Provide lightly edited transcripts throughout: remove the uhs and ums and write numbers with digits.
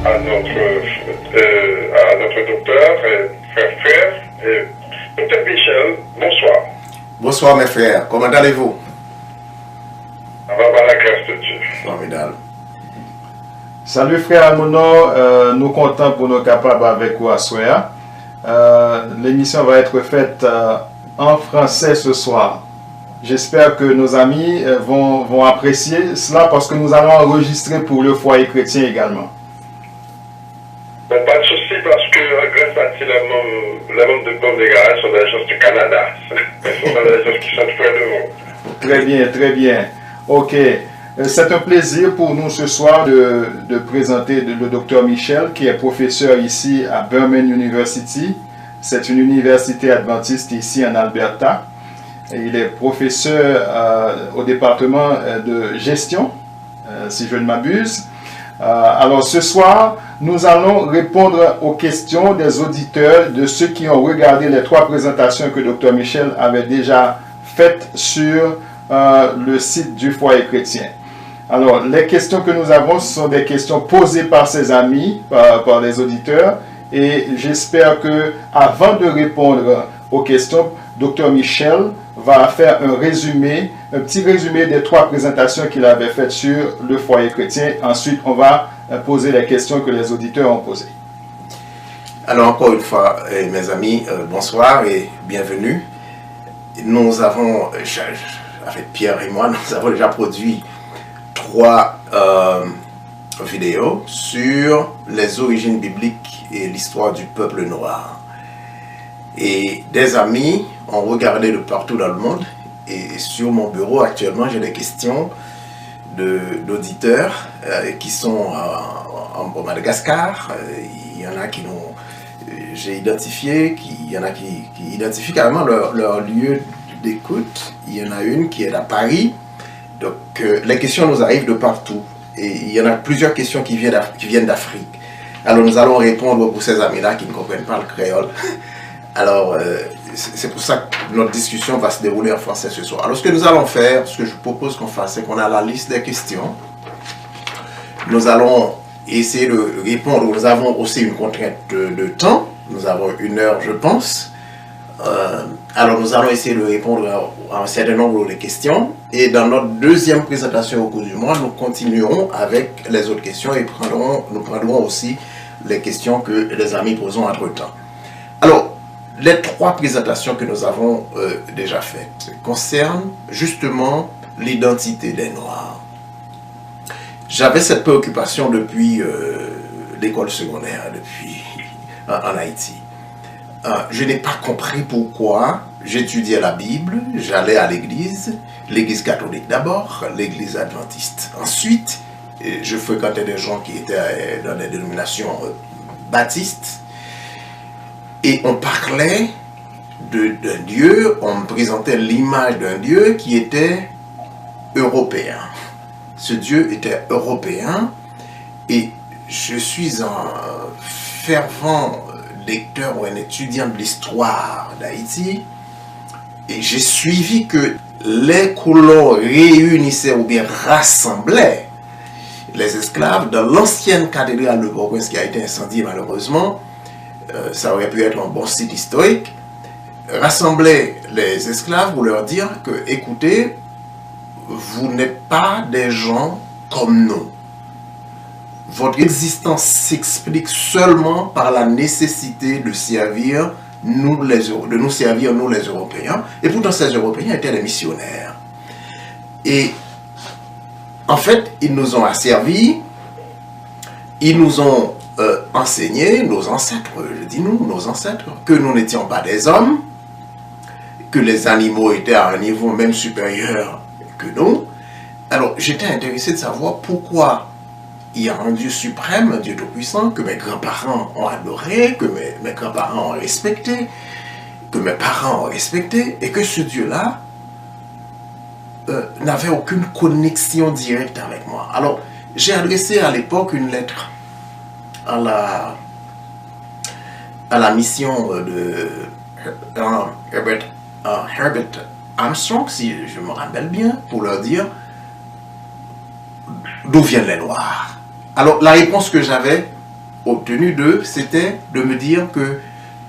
à notre docteur, frère, docteur Michel, bonsoir. Bonsoir mes frères, comment allez-vous? Ça va par la grâce de Dieu. Formidable. Salut frère Almono, nous comptons pour nous capables avec vous à Soya. L'émission va être faite en français ce soir. J'espère que nos amis vont apprécier cela parce que nous allons enregistrer pour le foyer chrétien également. Bon, pas de souci parce que grâce à Dieu, les membres de Pomme des Garages sont des gens du Canada. Ce sont des gens qui sont près de vous. Très bien, très bien. Ok. C'est un plaisir pour nous ce soir de présenter le docteur Michel qui est professeur ici à Birmingham University. C'est une université adventiste ici en Alberta. Il est professeur au département de gestion, si je ne m'abuse. Alors ce soir, nous allons répondre aux questions des auditeurs, de ceux qui ont regardé les 3 présentations que Dr Michel avait déjà faites sur le site du foyer chrétien. Alors, les questions que nous avons sont des questions posées par ses amis, par les auditeurs, et j'espère que avant de répondre aux questions, Dr Michel va faire un petit résumé des 3 présentations qu'il avait faites sur le foyer chrétien. Ensuite, on va poser les questions que les auditeurs ont posées. Alors encore une fois, mes amis, bonsoir et bienvenue. Nous avons, avec Pierre et moi, nous avons déjà produit 3 vidéos sur les origines bibliques et l'histoire du peuple noir. Et des amis ont regardé de partout dans le monde et sur mon bureau actuellement j'ai des questions d'auditeurs qui sont au Madagascar. Il y en a qui j'ai identifié, il y en a qui identifient carrément leur lieu d'écoute. Il y en a une qui est à Paris. Donc les questions nous arrivent de partout et il y en a plusieurs questions qui viennent d'Afrique. Alors nous allons répondre pour ces amis-là qui ne comprennent pas le créole. Alors c'est pour ça que notre discussion va se dérouler en français ce soir. Alors ce que nous allons faire, ce que je propose qu'on fasse, c'est qu'on a la liste des questions. Nous allons essayer de répondre. Nous avons aussi une contrainte de temps. Nous avons 1 heure, je pense. Alors nous allons essayer de répondre à un certain nombre de questions. Et dans notre deuxième présentation au cours du mois, nous continuerons avec les autres questions et nous prendrons aussi les questions que les amis poseront entre-temps. Alors, les 3 présentations que nous avons déjà faites concernent justement l'identité des Noirs. J'avais cette préoccupation depuis l'école secondaire, en Haïti. Je n'ai pas compris pourquoi j'étudiais la Bible, j'allais à l'église catholique d'abord, l'église adventiste. Ensuite, je fréquentais des gens qui étaient dans des dénominations baptistes. Et on parlait d'un Dieu, on me présentait l'image d'un Dieu qui était européen. Ce Dieu était européen et je suis un fervent lecteur ou un étudiant de l'histoire d'Haïti et j'ai suivi que les colons réunissaient ou bien rassemblaient les esclaves dans l'ancienne cathédrale de Port-au-Prince qui a été incendiée malheureusement. Ça aurait pu être un bon site historique, rassembler les esclaves pour leur dire que, écoutez, vous n'êtes pas des gens comme nous. Votre existence s'explique seulement par la nécessité de nous servir, nous les Européens. Et pourtant, ces Européens étaient des missionnaires. Et en fait, ils nous ont asservis, ils nous ont enseigné, nos ancêtres, je dis nous, nos ancêtres, que nous n'étions pas des hommes, que les animaux étaient à un niveau même supérieur que nous. Alors j'étais intéressé de savoir pourquoi il y a un Dieu suprême, un Dieu tout-puissant, que mes grands-parents ont adoré, que mes grands-parents ont respecté, que mes parents ont respecté, et que ce Dieu-là n'avait aucune connexion directe avec moi. Alors j'ai adressé à l'époque une lettre à la mission de Herbert Armstrong, si je me rappelle bien, pour leur dire d'où viennent les Noirs. Alors la réponse que j'avais obtenu d'eux, c'était de me dire que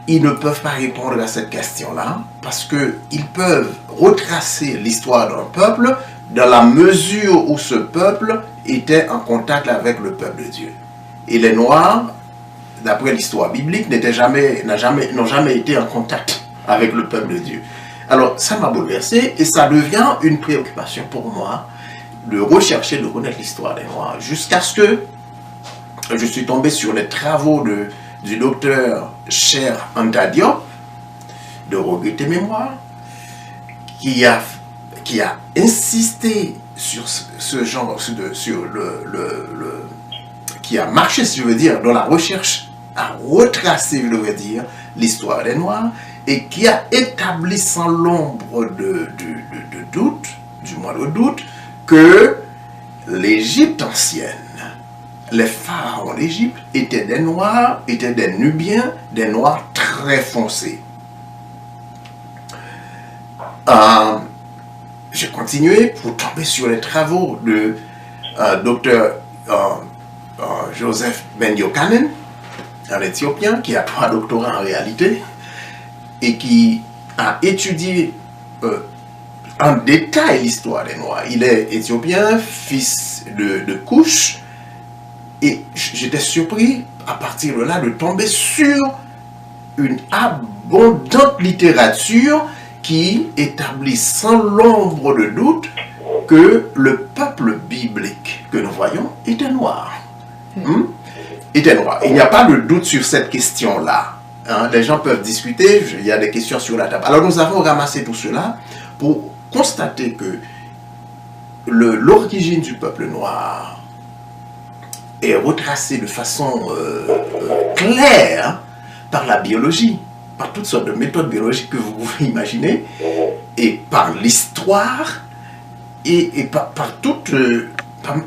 ils ne peuvent pas répondre à cette question-là parce qu'ils peuvent retracer l'histoire d'un peuple dans la mesure où ce peuple était en contact avec le peuple de Dieu. Et les Noirs, d'après l'histoire biblique, n'ont jamais été en contact avec le peuple de Dieu. Alors, ça m'a bouleversé et ça devient une préoccupation pour moi de rechercher, de connaître l'histoire des Noirs, jusqu'à ce que je suis tombé sur les travaux du docteur Cher Anta Diop, de Regretter Mémoire, qui a insisté sur ce genre, qui a marché, si je veux dire, dans la recherche à retracer, je veux dire, l'histoire des Noirs, et qui a établi sans l'ombre de doute, du moins de doute, que l'Égypte ancienne, les pharaons d'Égypte étaient des Noirs, étaient des Nubiens, des Noirs très foncés. J'ai continué pour tomber sur les travaux de Dr. Joseph Ben Yochanan, un Éthiopien qui a 3 doctorats en réalité et qui a étudié en détail l'histoire des Noirs. Il est éthiopien, fils de Couche, et j'étais surpris à partir de là de tomber sur une abondante littérature qui établit sans l'ombre de doute que le peuple biblique que nous voyons était noir. Était noir. Il n'y a pas de doute sur cette question-là. Hein, les gens peuvent discuter, il y a des questions sur la table. Alors nous avons ramassé tout cela pour constater que l'origine du peuple noir est retracée de façon claire par la biologie, par toutes sortes de méthodes biologiques que vous pouvez imaginer, et par l'histoire, et par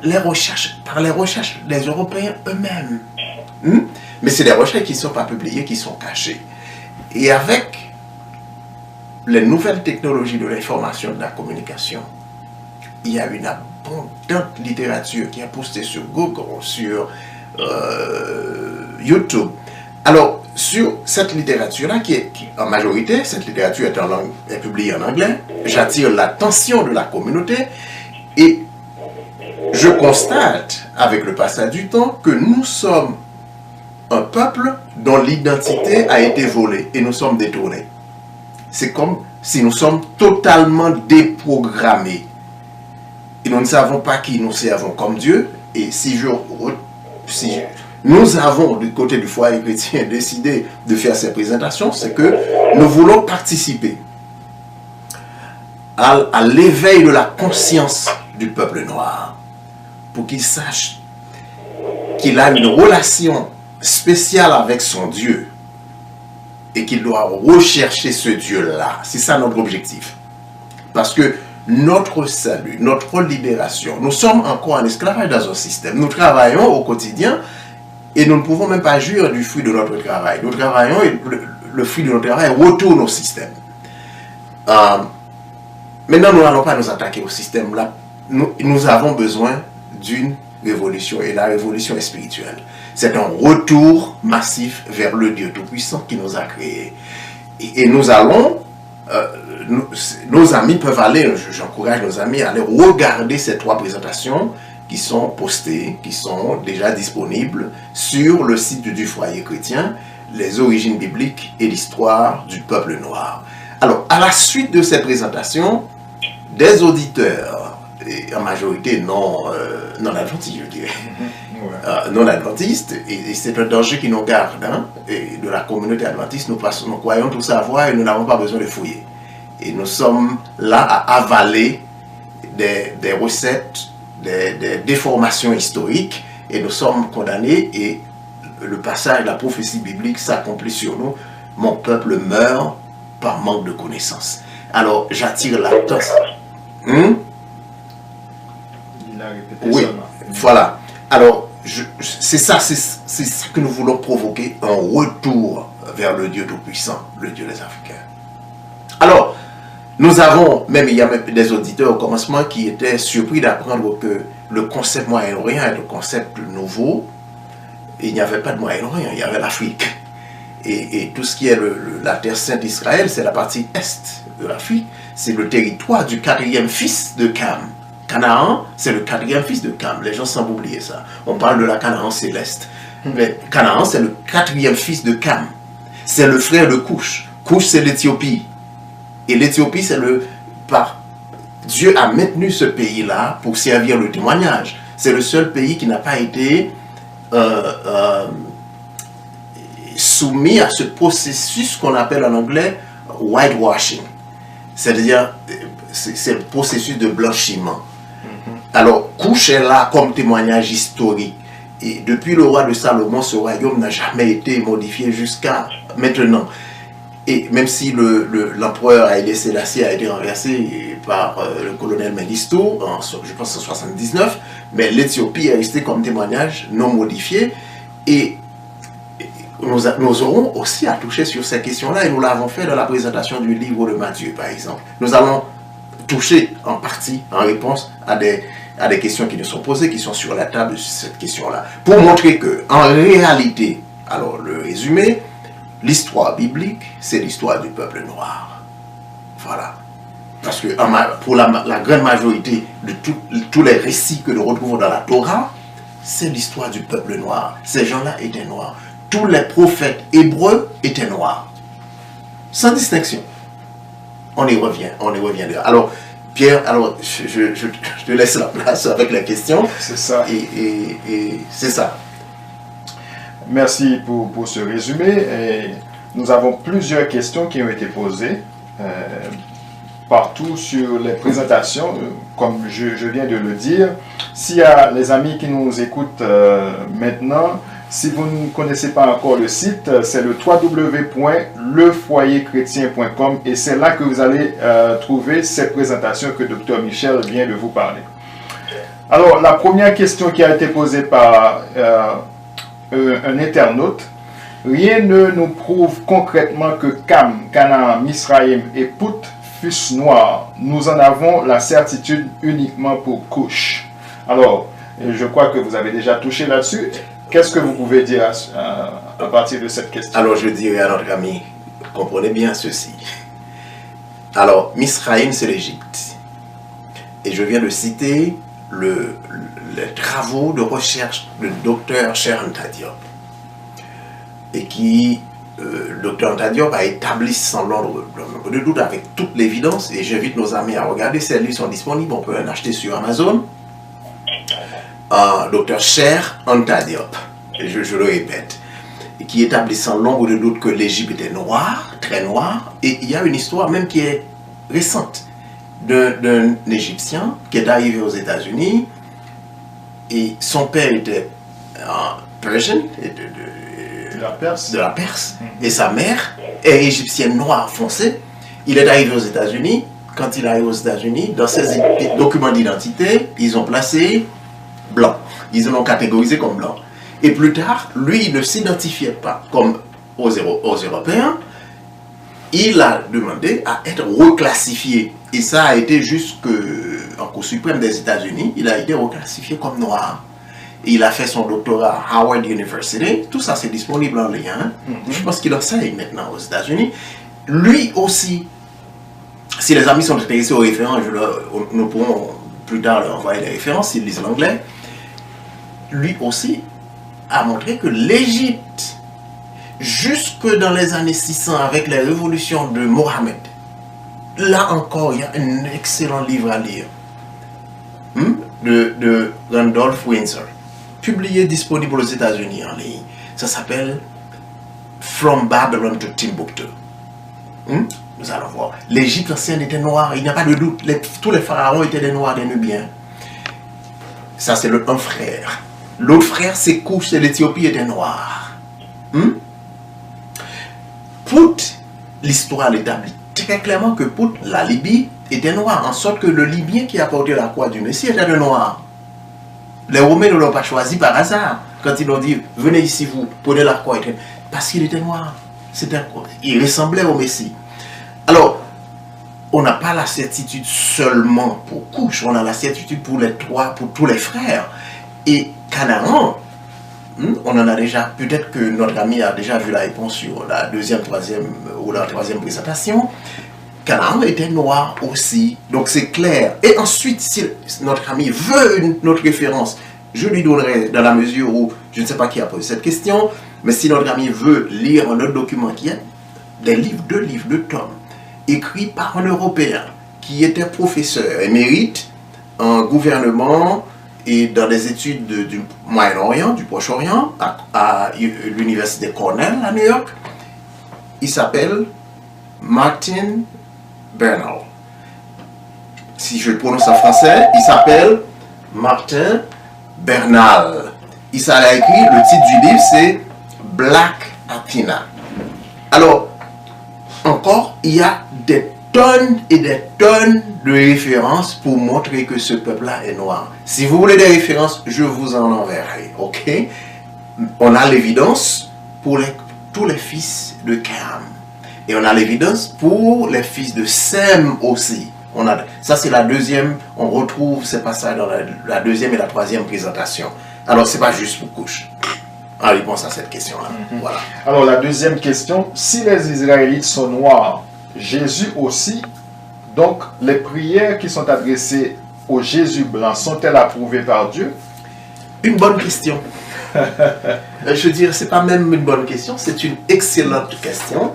les recherches des Européens eux-mêmes. Mais c'est des recherches qui ne sont pas publiées, qui sont cachées. Et avec les nouvelles technologies de l'information et de la communication, il y a une abondante littérature qui est postée sur Google, sur YouTube. Alors, sur cette littérature-là, qui en majorité, cette littérature est publiée en anglais, j'attire l'attention de la communauté et je constate, avec le passage du temps, que nous sommes un peuple dont l'identité a été volée et nous sommes détournés. C'est comme si nous sommes totalement déprogrammés. Et nous ne savons pas qui nous servons comme Dieu. Et si nous avons, du côté du foyer chrétien, décidé de faire ces présentations, c'est que nous voulons participer à l'éveil de la conscience du peuple noir, pour qu'il sache qu'il a une relation spéciale avec son Dieu et qu'il doit rechercher ce Dieu-là. C'est ça notre objectif. Parce que notre salut, notre libération, nous sommes encore en esclavage dans un système. Nous travaillons au quotidien et nous ne pouvons même pas jouir du fruit de notre travail. Nous travaillons et le fruit de notre travail retourne au système. Maintenant, nous n'allons pas nous attaquer au système. Là, nous avons besoin d'une révolution et la révolution est spirituelle. C'est un retour massif vers le Dieu Tout-Puissant qui nous a créés. Et nous allons, nos amis peuvent aller, j'encourage nos amis à aller regarder ces 3 présentations qui sont postées, qui sont déjà disponibles sur le site du foyer chrétien, les origines bibliques et l'histoire du peuple noir. Alors, à la suite de ces présentations, des auditeurs, et en majorité non adventistes, je dirais, non adventistes, et c'est un danger qui nous garde, hein, et de la communauté adventiste, nous croyons tout savoir et nous n'avons pas besoin de fouiller. Et nous sommes là à avaler des recettes, des déformations historiques, et nous sommes condamnés, et le passage de la prophétie biblique s'accomplit sur nous. Mon peuple meurt par manque de connaissances. Alors, j'attire l'attention. Il a répété oui, seulement. Voilà. Alors, c'est ça que nous voulons provoquer, un retour vers le Dieu Tout-Puissant, le Dieu des Africains. Alors, nous avons, il y a même des auditeurs au commencement qui étaient surpris d'apprendre que le concept Moyen-Orient est un concept nouveau. il n'y avait pas de Moyen-Orient, il y avait l'Afrique. Et tout ce qui est la terre sainte d'Israël, c'est la partie est de l'Afrique. C'est le territoire du quatrième fils de Cam. Canaan, c'est le quatrième fils de Cam. Les gens semblent oublier ça. On parle de la Canaan céleste. Mais Canaan, c'est le quatrième fils de Cam. C'est le frère de Couche. Couche, c'est l'Éthiopie. Et l'Éthiopie, c'est Dieu a maintenu ce pays-là pour servir le témoignage. C'est le seul pays qui n'a pas été soumis à ce processus qu'on appelle en anglais whitewashing. C'est-à-dire, c'est le processus de blanchiment. Alors, Couche est là comme témoignage historique. Et depuis le roi de Salomon, ce royaume n'a jamais été modifié jusqu'à maintenant. Et même si l'empereur Haïlé Sélassié a été renversé par le colonel Mengistu, je pense en 79, mais l'Éthiopie est restée comme témoignage non modifié. Et nous aurons aussi à toucher sur ces questions-là, et nous l'avons fait dans la présentation du livre de Matthieu, par exemple. Nous allons toucher en partie, en réponse à des questions qui nous sont posées, qui sont sur la table sur cette question-là, pour montrer que, en réalité, alors le résumé, l'histoire biblique, c'est l'histoire du peuple noir. Voilà. Parce que pour la grande majorité de tous les récits que nous retrouvons dans la Torah, c'est l'histoire du peuple noir. Ces gens-là étaient noirs. Tous les prophètes hébreux étaient noirs. Sans distinction. On y revient là. Alors, Pierre, je te laisse la place avec la question. C'est ça. Et c'est ça. Merci pour ce résumé. Et nous avons plusieurs questions qui ont été posées partout sur les présentations. Comme je viens de le dire, s'il y a les amis qui nous écoutent maintenant, si vous ne connaissez pas encore le site, c'est le www.lefoyerchrétien.com et c'est là que vous allez trouver ces présentations que Dr Michel vient de vous parler. Alors, la première question qui a été posée par un internaute: rien ne nous prouve concrètement que Cam, Canaan, Misraïm et Pout fussent noirs. Nous en avons la certitude uniquement pour Couche. Alors, je crois que vous avez déjà touché là-dessus. Qu'est-ce que vous pouvez dire à partir de cette question? Alors, je dirais à notre ami, comprenez bien ceci. Alors, Misraïm, c'est l'Égypte. Et je viens de citer les travaux de recherche du docteur Cheikh Anta Diop. Et qui, le docteur Anta Diop a établi sans l'ombre de doute, avec toute l'évidence, et j'invite nos amis à regarder, ces livres sont disponibles, on peut en acheter sur Amazon. Docteur Cheikh Anta Diop, et je le répète, et qui établit sans l'ombre de doute que l'Égypte était noire, très noire, et il y a une histoire même qui est récente d'un Égyptien qui est arrivé aux États-Unis, et son père était Persian, de la Perse, et sa mère est égyptienne noire foncée. Il est arrivé aux États-Unis. Quand il arrive aux États-Unis, dans ses documents d'identité, ils ont placé blanc. Ils l'ont catégorisé comme blanc. Et plus tard, lui, il ne s'identifiait pas comme aux Européens. Il a demandé à être reclassifié. Et ça a été jusqu'en Cour suprême des États-Unis. Il a été reclassifié comme noir. Et il a fait son doctorat à Howard University. Tout ça, c'est disponible en lien. Je pense qu'il enseigne maintenant aux États-Unis. Lui aussi, si les amis sont intéressés aux références, nous pourrons plus tard leur envoyer les références s'ils lisent l'anglais. Lui aussi a montré que l'Égypte, jusque dans les années 600, avec les révolutions de Mohammed, là encore, il y a un excellent livre à lire de Randolph Windsor, publié, disponible aux États-Unis en ligne. Ça s'appelle From Babylon to Timbuktu. Nous allons voir. L'Égypte ancienne était noire, il n'y a pas de doute. Tous les pharaons étaient des noirs, des nubiens. Ça, c'est un frère. L'autre frère, c'est Couche, c'est l'Éthiopie, était noire. Pout, l'histoire l'établit très clairement que Pout, la Libye, était noire, en sorte que le Libyen qui a porté la croix du Messie était de noir. Les Romains ne l'ont pas choisi par hasard. Quand ils l'ont dit, venez ici, vous prenez la croix, parce qu'il était noir. Il ressemblait au Messie. Alors, on n'a pas la certitude seulement pour Couche, on a la certitude pour tous les frères. Et Canaan, On en a déjà, peut-être que notre ami a déjà vu la réponse sur la deuxième, troisième ou la troisième présentation. Canaan était noir aussi, donc c'est clair. Et ensuite, si notre ami veut une autre référence, je lui donnerai dans la mesure où, je ne sais pas qui a posé cette question, mais si notre ami veut lire un autre document qui est deux livres, deux tomes, écrits par un Européen qui était professeur émérite en gouvernement et dans les études du Moyen-Orient, du Proche-Orient, à l'université Cornell à New York, il s'appelle Martin Bernal. Si je le prononce en français, il s'appelle Martin Bernal. Il a écrit, le titre du livre c'est Black Athena. Alors, encore, il y a des tonnes et des tonnes de références pour montrer que ce peuple-là est noir. Si vous voulez des références, je vous en enverrai, ok? On a l'évidence pour tous les fils de Cam. Et on a l'évidence pour les fils de Sem aussi. Ça c'est la deuxième, on retrouve ces passages dans la deuxième et la troisième présentation. Alors c'est pas juste pour couche. En réponse à cette question-là. Voilà. Alors la deuxième question, si les Israélites sont noirs, Jésus aussi, donc les prières qui sont adressées au Jésus blanc sont-elles approuvées par Dieu? Une bonne question. Je veux dire, c'est pas même une bonne question, c'est une excellente question.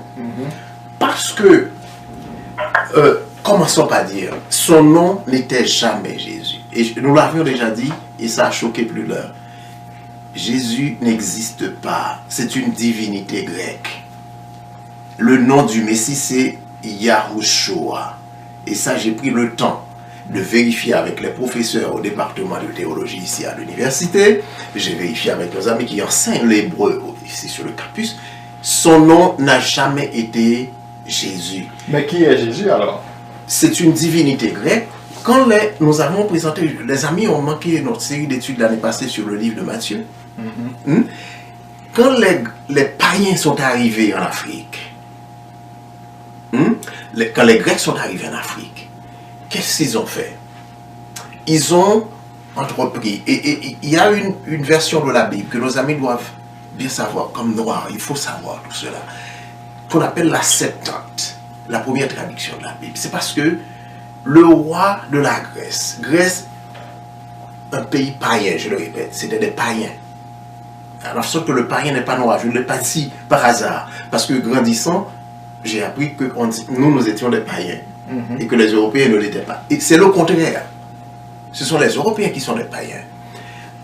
Parce que, commençons par dire, son nom n'était jamais Jésus. Et nous l'avions déjà dit, et ça a choqué plus l'heure. Jésus n'existe pas, c'est une divinité grecque. Le nom du Messie, c'est Yahushua. Et ça, j'ai pris le temps de vérifier avec les professeurs au département de théologie ici à l'université. J'ai vérifié avec nos amis qui enseignent l'hébreu ici sur le campus. Son nom n'a jamais été Jésus. Mais qui est Jésus alors? C'est une divinité grecque. Quand nous avons présenté, les amis ont manqué notre série d'études l'année passée sur le livre de Matthieu. Quand les païens sont arrivés en Afrique, quand les Grecs sont arrivés en Afrique, qu'est-ce qu'ils ont fait? Ils ont entrepris, et il y a une version de la Bible que nos amis doivent bien savoir, comme noir, il faut savoir tout cela, qu'on appelle la Septante, la première traduction de la Bible. C'est parce que le roi de la Grèce, un pays païen, je le répète, c'était des païens. Alors, sauf que le païen n'est pas noir, je ne l'ai pas dit par hasard, parce que grandissant, j'ai appris que nous étions des païens, et que les Européens ne l'étaient pas. Et c'est le contraire. Ce sont les Européens qui sont des païens.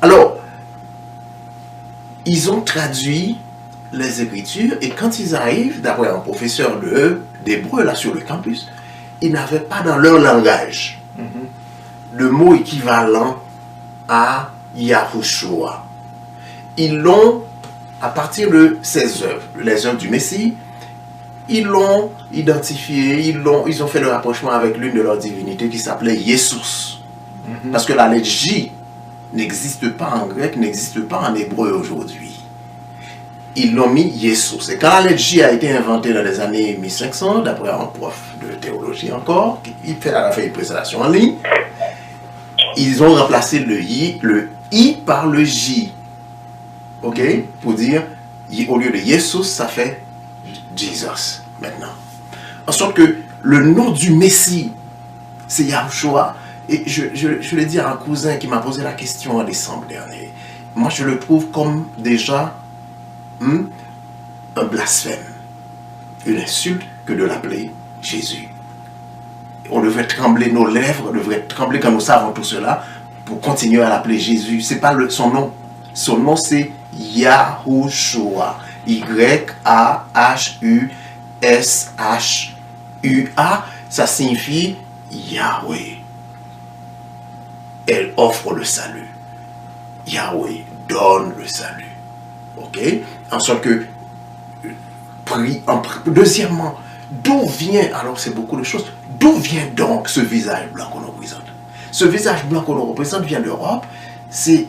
Alors, ils ont traduit les Écritures, et quand ils arrivent, d'après un professeur d'hébreu là sur le campus, ils n'avaient pas dans leur langage le mot équivalent à Yahushua. Ils l'ont, à partir de ses œuvres, les œuvres du Messie, ils l'ont identifié, ils ont fait le rapprochement avec l'une de leurs divinités qui s'appelait Jesus. Parce que la lettre J n'existe pas en grec, n'existe pas en hébreu aujourd'hui. Ils l'ont mis Jesus. Et quand la lettre J a été inventée dans les années 1500, d'après un prof de théologie encore, il a fait une présentation en ligne, ils ont remplacé le I par le J. Ok? Pour dire, au lieu de Jesus, ça fait Jesus maintenant. En sorte que le nom du Messie, c'est Yahushua. Et je l'ai dit à un cousin qui m'a posé la question en décembre dernier. Moi, je le trouve comme déjà un blasphème, une insulte que de l'appeler Jésus. On devrait trembler, nos lèvres devraient trembler quand nous savons tout cela pour continuer à l'appeler Jésus. Ce n'est pas son nom. Son nom, c'est Yahushua. Y-A-H-U-S-H-U-A. Ça signifie Yahweh. Elle offre le salut. Yahweh donne le salut. Ok? En sorte que, deuxièmement, d'où vient, alors c'est beaucoup de choses, d'où vient donc ce visage blanc qu'on nous représente? Ce visage blanc qu'on nous représente vient d'Europe. C'est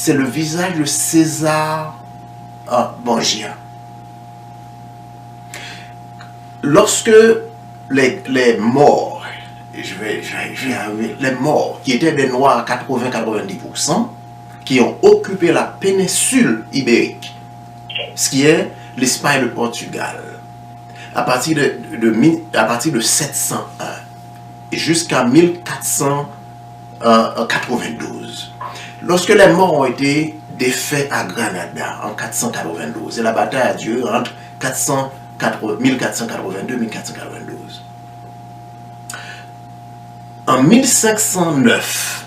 le visage de César Borgia. Lorsque les morts, les morts qui étaient des noirs à 80-90%, qui ont occupé la péninsule ibérique, ce qui est l'Espagne et le Portugal, à partir de 701 jusqu'à 1492. Lorsque les morts ont été défaits à Granada en 492, et la bataille a duré entre 1482 et 1492. En 1509,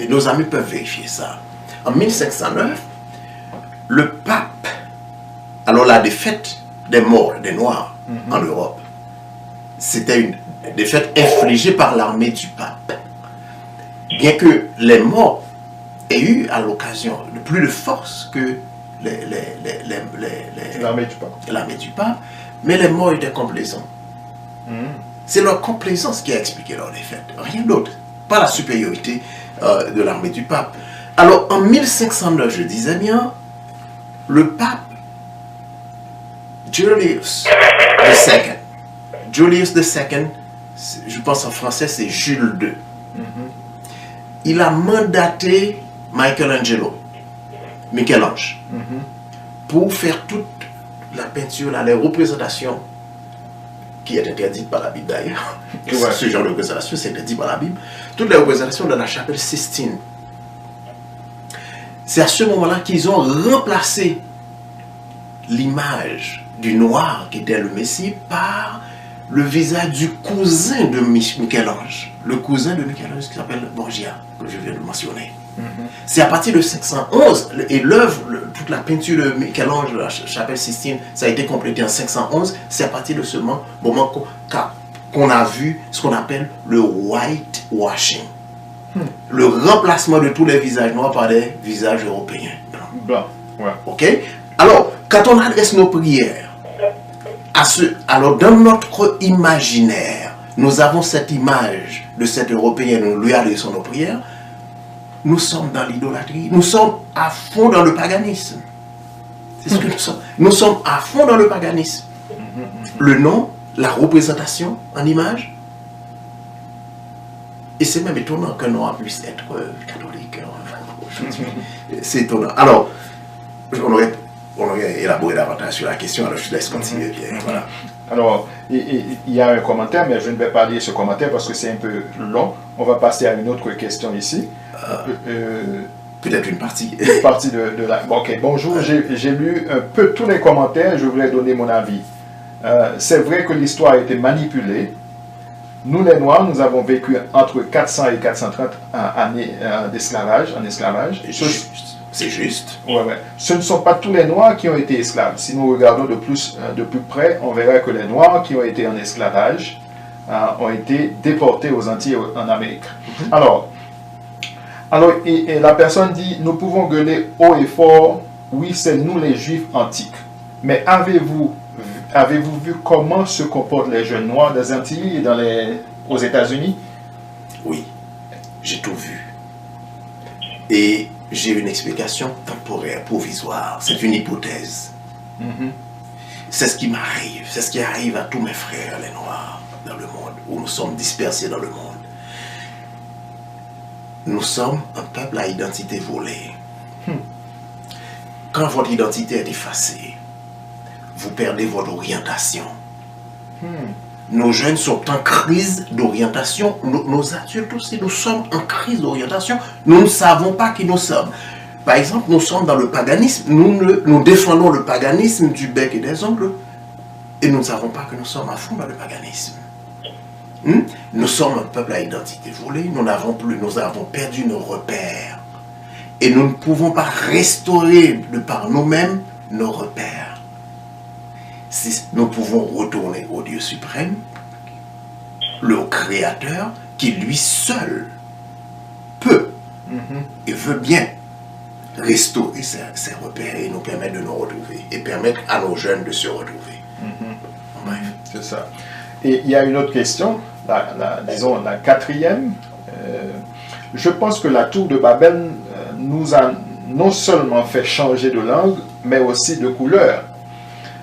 et nos amis peuvent vérifier ça, en 1509, le pape, alors la défaite des morts, des Noirs en Europe, c'était une défaite infligée par l'armée du pape. Bien que les morts aient eu à l'occasion plus de force que l'armée du pape, mais les morts étaient complaisants. C'est leur complaisance qui a expliqué leur défaite, rien d'autre, pas la supériorité de l'armée du pape. Alors en 1509, je disais bien, le pape Julius II, je pense en français c'est Jules II, il a mandaté Michel-Ange pour faire toute la peinture, les représentations qui est interdite par la Bible d'ailleurs. Ouais. Ce genre de représentation, c'est interdit par la Bible. Toutes les représentations de la chapelle Sistine. C'est à ce moment-là qu'ils ont remplacé l'image du noir qui était le Messie par le visage du cousin de Michel-Ange. Le cousin de Michel-Ange qui s'appelle Borgia, que je viens de mentionner. C'est à partir de 511, et l'œuvre, toute la peinture de Michel-Ange, la chapelle Sistine, ça a été complété en 511. C'est à partir de ce moment qu'on a vu ce qu'on appelle le whitewashing. Le remplacement de tous les visages noirs par des visages européens blancs. Ouais. Ok? Alors, quand on adresse nos prières, alors dans notre imaginaire, nous avons cette image de cet Européen, nous lui adressons nos prières. Nous sommes dans l'idolâtrie, nous sommes à fond dans le paganisme. C'est ce que nous sommes. Nous sommes à fond dans le paganisme. Le nom, la représentation en image. Et c'est même étonnant qu'un noir puisse être catholique aujourd'hui. C'est étonnant. Alors, on aurait élaboré davantage sur la question, alors je laisse continuer. Voilà. Alors, il y a un commentaire, mais je ne vais pas lire ce commentaire parce que c'est un peu long. On va passer à une autre question ici. Peut-être une partie. Une partie de la... Ok, bonjour, j'ai lu un peu tous les commentaires, je voulais donner mon avis. C'est vrai que l'histoire a été manipulée. Nous, les Noirs, nous avons vécu entre 400 et 430 années d'esclavage, en esclavage. C'est juste. Ouais. Ce ne sont pas tous les Noirs qui ont été esclaves. Si nous regardons de plus près, on verra que les Noirs qui ont été en esclavage ont été déportés aux Antilles en Amérique. Alors, et la personne dit, nous pouvons gueuler haut et fort, oui, c'est nous les Juifs antiques. Mais avez-vous vu comment se comportent les jeunes Noirs des Antilles et aux États-Unis? Oui, j'ai tout vu. Et j'ai une explication temporaire, provisoire. C'est une hypothèse. C'est ce qui m'arrive. C'est ce qui arrive à tous mes frères, les Noirs, dans le monde, où nous sommes dispersés dans le monde. Nous sommes un peuple à identité volée. Quand votre identité est effacée, vous perdez votre orientation. Nos jeunes sont en crise d'orientation. Nos adultes aussi, nous sommes en crise d'orientation. Nous ne savons pas qui nous sommes. Par exemple, nous sommes dans le paganisme. Nous défendons le paganisme du bec et des ongles. Et nous ne savons pas que nous sommes à fond dans le paganisme. Nous sommes un peuple à identité volée. Nous avons perdu nos repères. Et nous ne pouvons pas restaurer de par nous-mêmes nos repères. Si nous pouvons retourner au Dieu suprême, le Créateur, qui lui seul peut et veut bien restaurer ses repères et nous permettre de nous retrouver et permettre à nos jeunes de se retrouver. Bref. C'est ça. Et il y a une autre question, disons la quatrième. Je pense que la tour de Babel nous a non seulement fait changer de langue, mais aussi de couleur.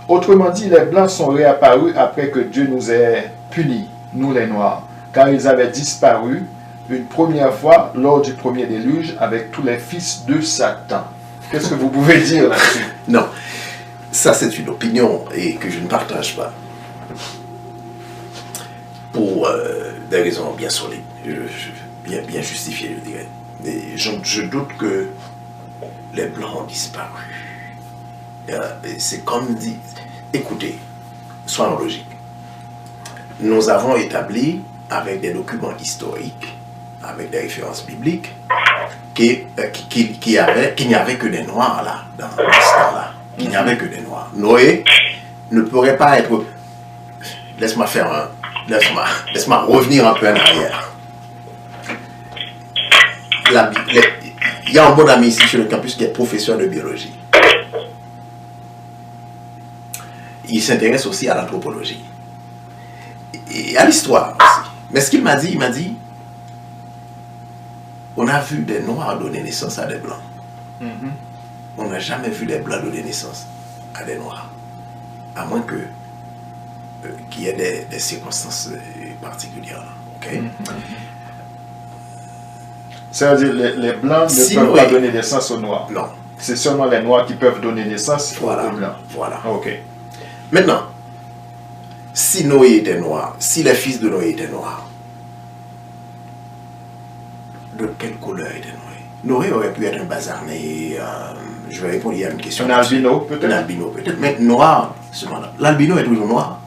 Autrement dit, les Blancs sont réapparus après que Dieu nous ait punis, nous les Noirs, car ils avaient disparu une première fois lors du premier déluge avec tous les fils de Satan. Qu'est-ce que vous pouvez dire là-dessus? Non, ça c'est une opinion et que je ne partage pas. Pour des raisons bien solides, bien justifiées, je dirais. Et je doute que les Blancs ont disparu. C'est comme dit, écoutez, soyons logiques. Nous avons établi avec des documents historiques, avec des références bibliques, qu'il n'y avait que des Noirs là, dans l'histoire là. Qu'il n'y avait que des Noirs. Noé ne pourrait pas être... Laisse-moi revenir un peu en arrière. Il y a un bon ami ici sur le campus qui est professeur de biologie. Il s'intéresse aussi à l'anthropologie. Et à l'histoire aussi. Mais ce qu'il m'a dit, on a vu des Noirs donner naissance à des Blancs. On n'a jamais vu des Blancs donner naissance à des Noirs. À moins que qu'il y ait des circonstances particulières. Okay? Ça veut dire que les Blancs ne peuvent pas donner naissance aux Noirs. Non. C'est seulement les Noirs qui peuvent donner naissance aux Blancs. Voilà. Ok. Maintenant, si Noé était noir, si les fils de Noé étaient noirs, de quelle couleur était Noé? Noé aurait pu être un bazarné, je vais répondre, il y a une question. Un albino peut-être? Un albino peut-être, mais noir, cependant. L'albino est toujours noir.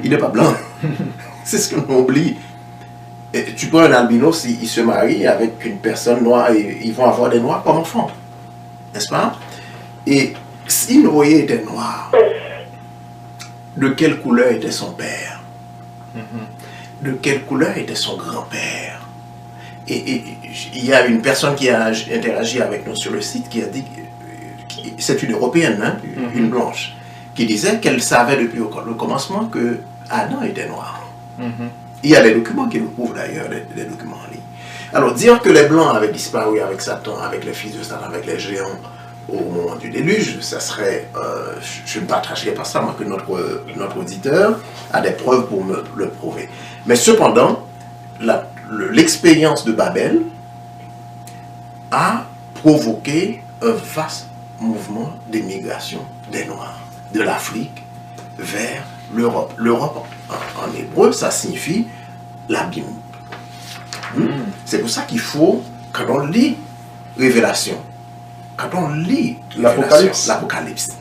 Il n'est pas blanc. C'est ce que l'on oublie. Et tu prends un albino, s'il se marie avec une personne noire, ils vont avoir des noirs comme enfants. N'est-ce pas? Et si Noé était noir, de quelle couleur était son père? De quelle couleur était son grand-père? Et il y a une personne qui a interagi avec nous sur le site qui a dit, c'est une européenne, hein, une blanche, qui disait qu'elle savait depuis le commencement que Adam était noir. Il y a des documents qui nous prouvent d'ailleurs, des documents en ligne. Alors dire que les blancs avaient disparu avec Satan, avec les fils de Satan, avec les géants au moment du déluge, ça serait, je ne partagerai pas ça, moi, que notre auditeur a des preuves pour me le prouver. Mais cependant, l'expérience de Babel a provoqué un vaste mouvement d'émigration des Noirs, de l'Afrique vers l'Europe. L'Europe, en hébreu, ça signifie l'abîme. C'est pour ça qu'il faut, quand on lit Révélation, quand on lit l'Apocalypse,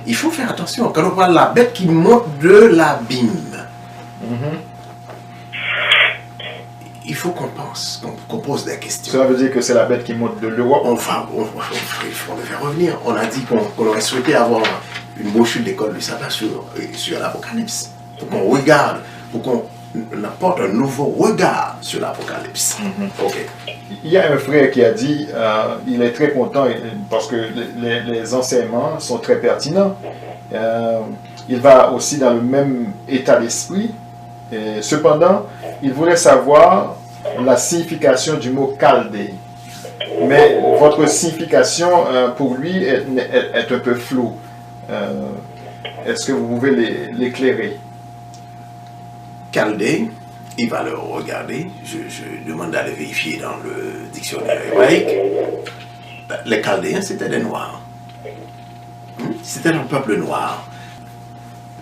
il faut faire attention. Quand on voit la bête qui monte de l'abîme, il faut qu'on pense, qu'on pose des questions. Cela veut dire que c'est la bête qui monte de l'Europe? On devait revenir. On a dit qu'on aurait souhaité avoir une brochure d'école du sabbat sur l'Apocalypse. Pour qu'on regarde, pour qu'on apporte un nouveau regard sur l'Apocalypse. Okay. Il y a un frère qui a dit, il est très content parce que les enseignements sont très pertinents. Il va aussi dans le même état d'esprit. Cependant, il voulait savoir la signification du mot chaldée. Mais votre signification, pour lui, est un peu floue. Est-ce que vous pouvez l'éclairer? Chaldée, il va le regarder. Je demande d'aller vérifier dans le dictionnaire hébraïque. Les Chaldéens, c'était des Noirs. C'était un peuple noir.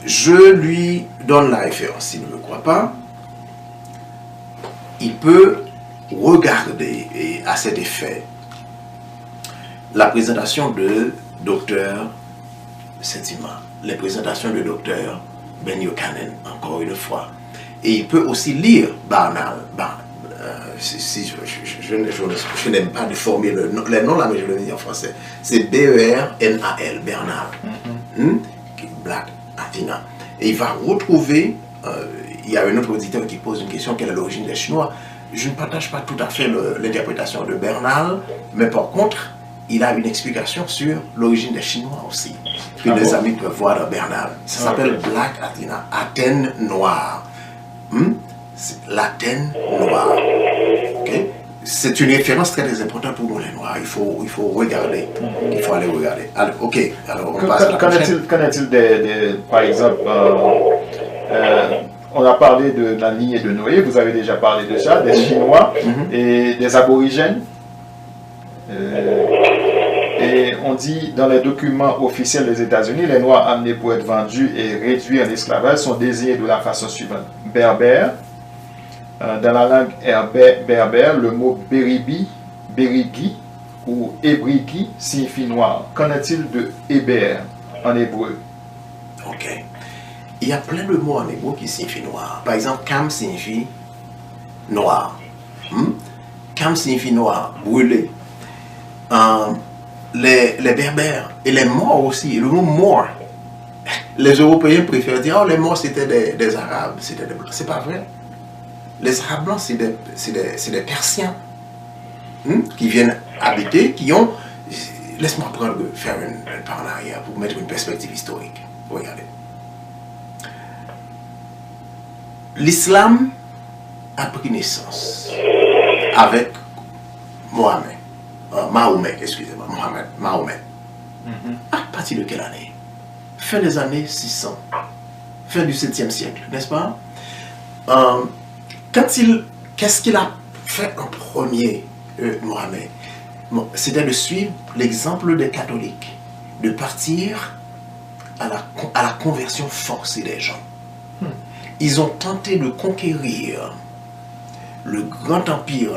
Je lui donne la référence, s'il ne me croit pas. Il peut regarder, et à cet effet, la présentation de Dr. Sétima, les présentations de Dr. Ben Yochanan, encore une fois. Et il peut aussi lire Barnal. Je n'aime pas déformer les noms là, mais je le dis en français. C'est B-E-R-N-A-L, Bernal. Black Athena. Et il va retrouver, il y a un autre auditeur qui pose une question, quelle est l'origine des Chinois? Je ne partage pas tout à fait l'interprétation de Bernal, mais par contre, il a une explication sur l'origine des Chinois aussi, que les amis peuvent voir dans Bernal. Ça s'appelle Black Athena, Athènes noire. L'Athènes noire. Okay? C'est une référence très importante pour nous les Noirs. Il faut regarder. Il faut aller regarder. Alors, alors on passe à la prochaine. Qu'en est-il par exemple, on a parlé de la lignée de Noé, vous avez déjà parlé de ça, des Chinois et des aborigènes. Et on dit dans les documents officiels des États-Unis, les Noirs amenés pour être vendus et réduits en esclavage sont désignés de la façon suivante. Berbère, dans la langue berbère, le mot berigi ou hébrigi signifie noir. Qu'en est-il de héber en hébreu? Ok. Il y a plein de mots en hébreu qui signifient noir. Par exemple, Kam signifie noir. Kam signifie noir, brûlé. Les berbères et les morts aussi, le mot mort. Les Européens préfèrent dire, oh, les morts c'était des Arabes, c'était des Blancs. C'est pas vrai. Les Arabes blancs, c'est des Persiens qui viennent habiter, qui ont... Laisse-moi faire une part en arrière pour mettre une perspective historique. Regardez. L'islam a pris naissance avec Mahomet, excusez-moi, Mahomet. À partir de quelle année? Fin des années 600, fin du 7e siècle, n'est-ce pas? Qu'est-ce qu'il a fait en premier, Mohamed? C'était de suivre l'exemple des catholiques, de partir à la conversion forcée des gens. Ils ont tenté de conquérir le grand empire.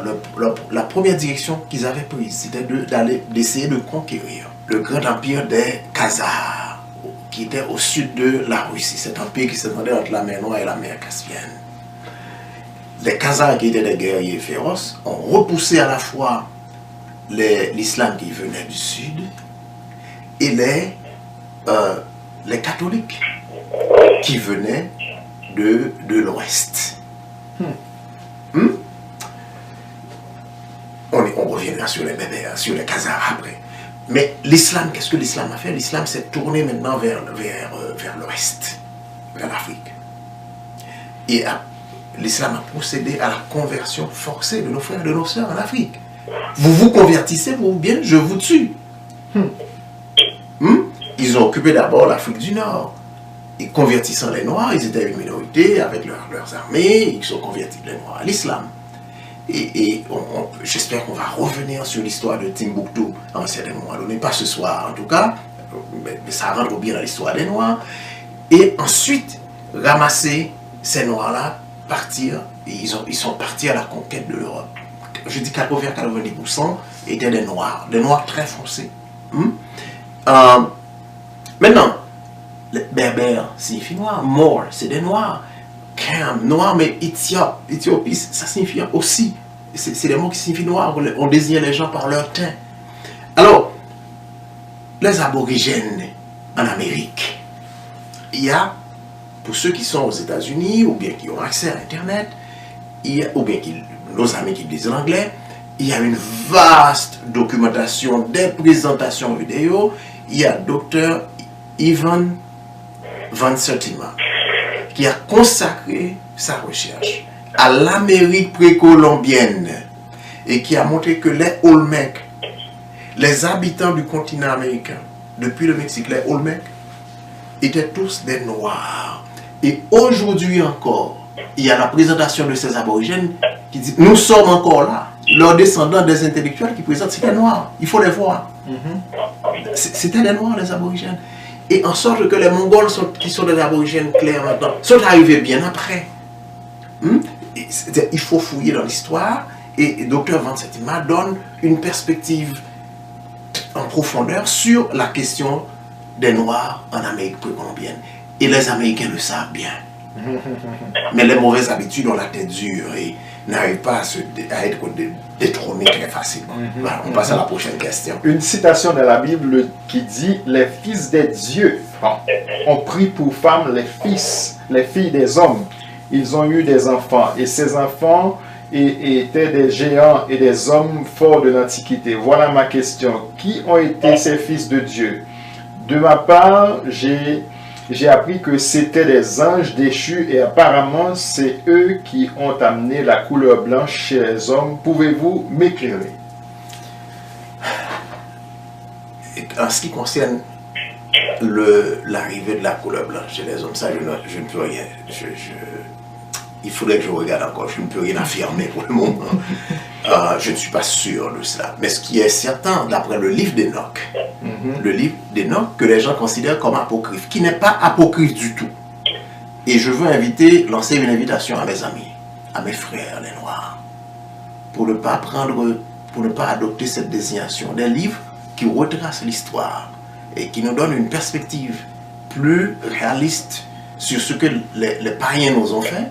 La première direction qu'ils avaient prise, c'était d'essayer de conquérir le grand empire des Khazars, qui était au sud de la Russie, cet empire qui s'étendait entre la mer Noire et la mer Caspienne. Les Khazars, qui étaient des guerriers féroces, ont repoussé à la fois l'islam qui venait du sud et les catholiques qui venaient de l'ouest. On reviendra sur les Berbères, sur les Khazars après. Mais l'islam, qu'est-ce que l'islam a fait? L'islam s'est tourné maintenant vers l'ouest, vers l'Afrique. Et l'islam a procédé à la conversion forcée de nos frères et de nos sœurs en Afrique. Vous vous convertissez, vous bien, je vous tue. Ils ont occupé d'abord l'Afrique du Nord. Et convertissant les Noirs, ils étaient une minorité avec leurs armées, ils ont converti les Noirs à l'islam. Et j'espère qu'on va revenir sur l'histoire de Timbuktu à un certain moment donné, pas ce soir en tout cas, mais ça rentre bien dans l'histoire des Noirs. Et ensuite, ramasser ces Noirs-là, partir, et ils sont partis à la conquête de l'Europe. Je dis 80-90% étaient des Noirs très foncés. Maintenant, les Berbères signifie noir, Mor, c'est des Noirs. Kham, noir, mais Éthiopie, ça signifie aussi. C'est des mots qui signifient noir. On désigne les gens par leur teint. Alors, les aborigènes en Amérique, il y a, pour ceux qui sont aux États-Unis, ou bien qui ont accès à Internet, ou bien nos amis qui disent l'anglais, il y a une vaste documentation, des présentations vidéo. Il y a Dr. Ivan Van Sertima qui a consacré sa recherche à l'Amérique précolombienne et qui a montré que les Olmecs, les habitants du continent américain, depuis le Mexique, les Olmecs, étaient tous des Noirs. Et aujourd'hui encore, il y a la présentation de ces aborigènes qui dit nous sommes encore là. Leurs descendants des intellectuels qui présentent, c'était Noirs. Il faut les voir. C'était des Noirs, les aborigènes. Et en sorte que les Mongols, qui sont des aborigènes clairs maintenant, sont arrivés bien après. Il faut fouiller dans l'histoire. Et Dr. Van Sertima donne une perspective en profondeur sur la question des Noirs en Amérique précolombienne. Et les Américains le savent bien. Mais les mauvaises habitudes ont la tête dure et n'arrivent pas à être détrônés très facilement. Voilà, on passe à la prochaine question. Une citation de la Bible qui dit « Les fils des dieux ont pris pour femmes les filles des hommes. Ils ont eu des enfants et ces enfants étaient des géants et des hommes forts de l'Antiquité. » Voilà ma question. Qui ont été ces fils de Dieu? De ma part, j'ai appris que c'était des anges déchus et apparemment c'est eux qui ont amené la couleur blanche chez les hommes. Pouvez-vous m'éclairer? En ce qui concerne l'arrivée de la couleur blanche chez les hommes, ça je ne peux rien. Il faudrait que je regarde encore, je ne peux rien affirmer pour le moment. Je ne suis pas sûr de cela. Mais ce qui est certain, d'après le livre d'Enoch, le livre d'Enoch que les gens considèrent comme apocryphe, qui n'est pas apocryphe du tout. Et je veux lancer une invitation à mes amis, à mes frères, les Noirs, pour ne pas adopter cette désignation. Des livres qui retracent l'histoire et qui nous donnent une perspective plus réaliste sur ce que les païens nous ont fait.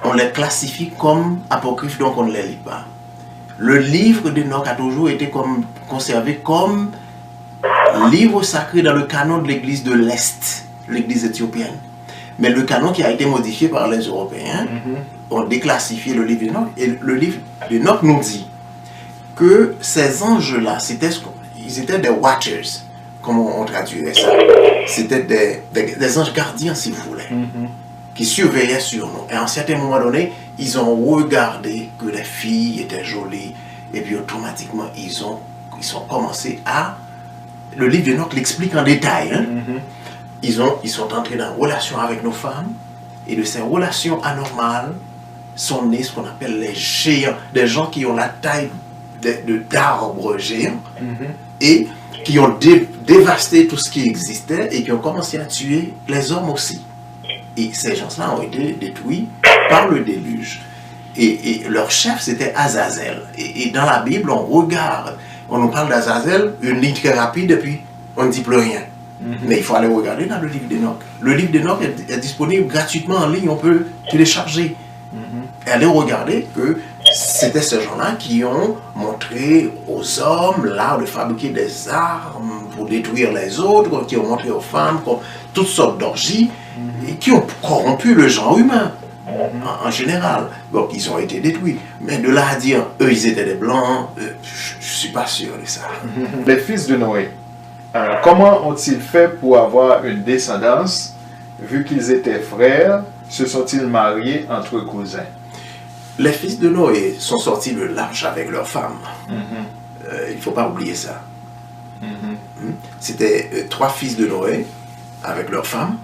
On les classifie comme apocryphes, donc on ne les lit pas. Le livre d'Enoch a toujours été conservé comme livre sacré dans le canon de l'église de l'Est, l'église éthiopienne. Mais le canon qui a été modifié par les Européens ont déclassifié le livre d'Enoch. Et le livre d'Enoch nous dit que ces anges-là, ils étaient des watchers, comment on traduirait ça. C'était des anges gardiens, si vous voulez, qui surveillaient sur nous. Et à un certain moment donné, ils ont regardé que les filles étaient jolies, et puis automatiquement, ils ont commencé à... Le livre d'Enoch l'explique en détail. Ils sont entrés dans une relation avec nos femmes, et de ces relations anormales sont nés ce qu'on appelle les géants, des gens qui ont la taille d'arbres géants, et qui ont dévasté tout ce qui existait, et qui ont commencé à tuer les hommes aussi. Et ces gens-là ont été détruits par le déluge. Et leur chef, c'était Azazel. Et dans la Bible, on nous parle d'Azazel, une ligne très rapide, et puis on ne dit plus rien. Mais il faut aller regarder dans le livre d'Enoch. Le livre d'Enoch est disponible gratuitement en ligne, on peut télécharger. Et aller regarder que c'était ces gens-là qui ont montré aux hommes l'art de fabriquer des armes pour détruire les autres, qui ont montré aux femmes toutes sortes d'orgies, et qui ont corrompu le genre humain en général. Donc ils ont été détruits. Mais de là à dire, eux ils étaient des blancs, je ne suis pas sûr de ça. Les fils de Noé, comment ont-ils fait pour avoir une descendance, vu qu'ils étaient frères, se sont-ils mariés entre cousins? Les fils de Noé sont sortis de l'arche avec leurs femmes. Il ne faut pas oublier ça. C'était 3 fils de Noé avec leurs femmes.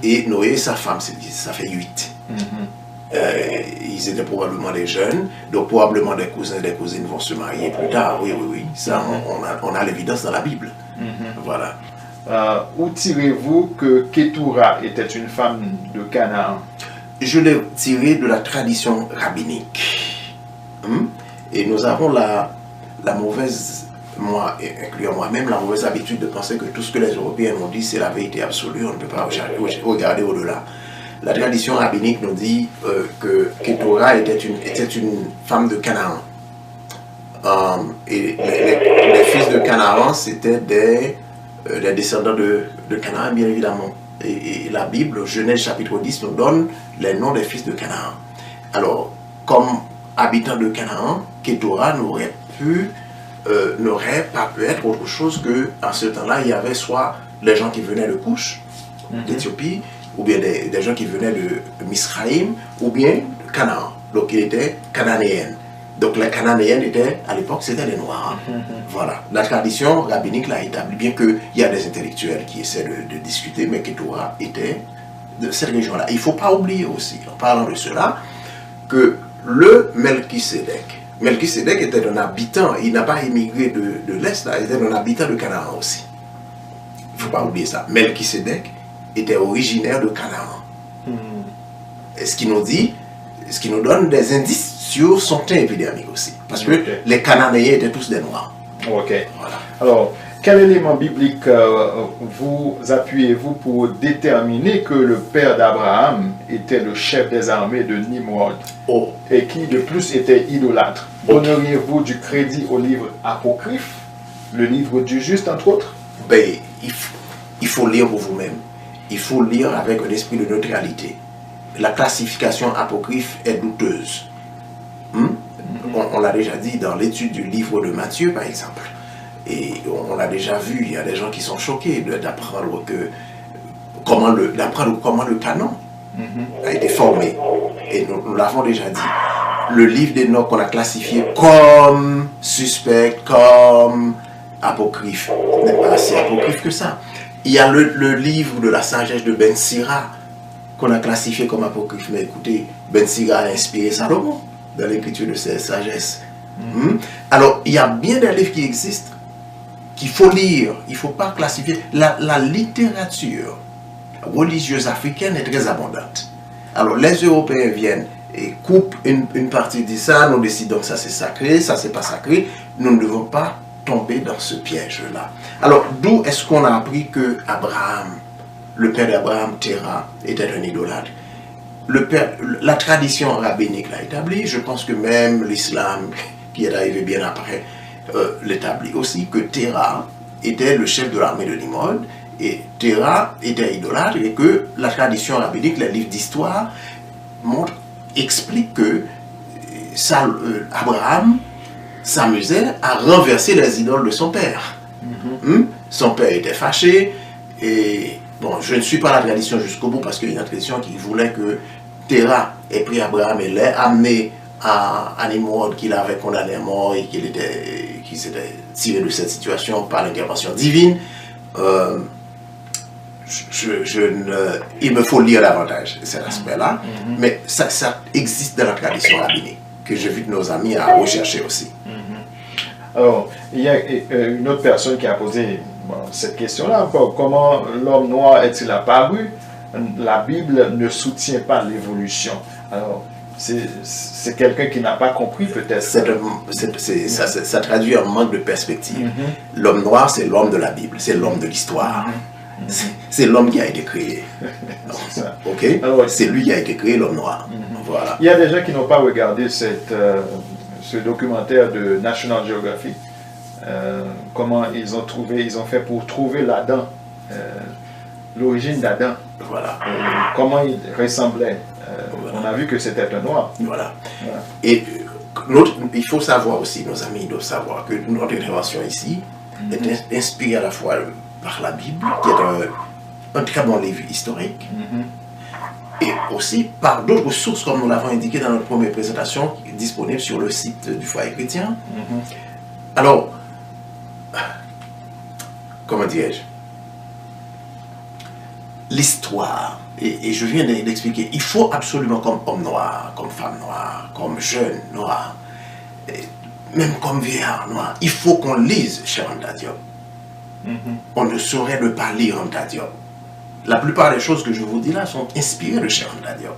Et Noé et sa femme, ça fait 8. Ils étaient probablement des jeunes, donc probablement des cousins et des cousines vont se marier plus tard. Oui. Ça, on a l'évidence dans la Bible. Voilà. Où tirez-vous que Ketura était une femme de Canaan? Je l'ai tiré de la tradition rabbinique. Et nous avons la mauvaise, moi, incluant moi-même, la mauvaise habitude de penser que tout ce que les Européens ont dit, c'est la vérité absolue. On ne peut pas regarder au-delà. La tradition rabbinique nous dit que Ketura était une femme de Canaan. Et les fils de Canaan, c'était des descendants de Canaan, bien évidemment. Et la Bible, Genèse chapitre 10, nous donne les noms des fils de Canaan. Alors, comme habitant de Canaan, Ketura n'aurait pas pu être autre chose que, en ce temps-là, il y avait soit les gens qui venaient de Couche, d'Éthiopie, ou bien des gens qui venaient de Misraïm, ou bien de Canaan. Donc, il était cananéenne. Donc, les Cananéennes étaient, à l'époque, c'était les Noirs. Voilà. La tradition rabbinique l'a établi, bien qu'il y a des intellectuels qui essaient de discuter, mais Ketura était de cette région-là. Il ne faut pas oublier aussi, en parlant de cela, que le Melchisédek était un habitant, il n'a pas émigré de l'Est, il était un habitant de Canaan aussi. Il ne faut pas oublier ça. Melchisédek était originaire de Canaan. Et ce qui nous donne des indices sur son teint épidermique aussi. Parce que les Cananéens étaient tous des Noirs. Ok. Voilà. Alors, quel élément biblique vous appuyez-vous pour déterminer que le père d'Abraham était le chef des armées de Nimrod et qui de plus était idolâtre? Donneriez-vous du crédit au livre apocryphe, le livre du juste entre autres? Ben, il faut lire pour vous-même. Il faut lire avec un esprit de neutralité. La classification apocryphe est douteuse. On l'a déjà dit dans l'étude du livre de Matthieu, par exemple. Et on l'a déjà vu, il y a des gens qui sont choqués d'apprendre comment le canon a été formé. Et nous l'avons déjà dit. Le livre d'Enoch qu'on a classifié comme suspect, comme apocryphe, n'est pas si apocryphe que ça. Il y a le livre de la sagesse de Ben Sira, qu'on a classifiés comme apocryphes. Mais écoutez, Ben Sira a inspiré Salomon dans l'écriture de ses sagesses. Alors, il y a bien des livres qui existent, qu'il faut lire. Il ne faut pas classifier. La littérature religieuse africaine est très abondante. Alors, les Européens viennent et coupent une partie de ça, nous décidons que ça c'est sacré, ça c'est pas sacré. Nous ne devons pas tomber dans ce piège-là. Alors, d'où est-ce qu'on a appris que Abraham, le père d'Abraham, Terah, était un idolâtre? La tradition rabbinique l'a établi. Je pense que même l'islam, qui est arrivé bien après, l'établit aussi, que Terah était le chef de l'armée de Nimrod, et Terah était idolâtre, et que la tradition rabbinique, les livres d'histoire, expliquent que Abraham s'amusait à renverser les idoles de son père. Son père était fâché, et bon, je ne suis pas la tradition jusqu'au bout, parce qu'il y a une tradition qui voulait que Terah ait pris Abraham et l'ait amené à Nimrod, qu'il avait condamné à mort et qu'il s'était tiré de cette situation par l'intervention divine. Il me faut lire davantage cet aspect-là, mais ça existe dans la tradition rabbinique, que j'ai vu de nos amis à rechercher aussi. Alors, il y a une autre personne qui a posé cette question-là, comment l'homme noir est-il apparu? La Bible ne soutient pas l'évolution. Alors, c'est quelqu'un qui n'a pas compris peut-être. Ça traduit un manque de perspective. L'homme noir, c'est l'homme de la Bible, c'est l'homme de l'histoire. C'est l'homme qui a été créé. Ok? C'est lui qui a été créé, l'homme noir. Voilà. Il y a des gens qui n'ont pas regardé ce documentaire de National Geographic. Comment ils ont fait pour trouver l'Adam, l'origine d'Adam. Voilà. Comment il ressemblait. On a vu que c'était un noir. Voilà. Et il faut savoir aussi, nos amis doivent savoir que notre intervention ici est inspirée à la fois par la Bible, qui est un très bon livre historique, et aussi par d'autres sources, comme nous l'avons indiqué dans notre première présentation, qui est disponible sur le site du Foyer Chrétien. Alors, comment dirais-je, l'histoire, et je viens d'expliquer, il faut absolument, comme homme noir, comme femme noire, comme jeune noir, même comme vieillard noir, il faut qu'on lise Cheikh Anta Diop. On ne saurait ne pas lire Anta Diop. La plupart des choses que je vous dis là sont inspirées de Cheikh Anta Diop.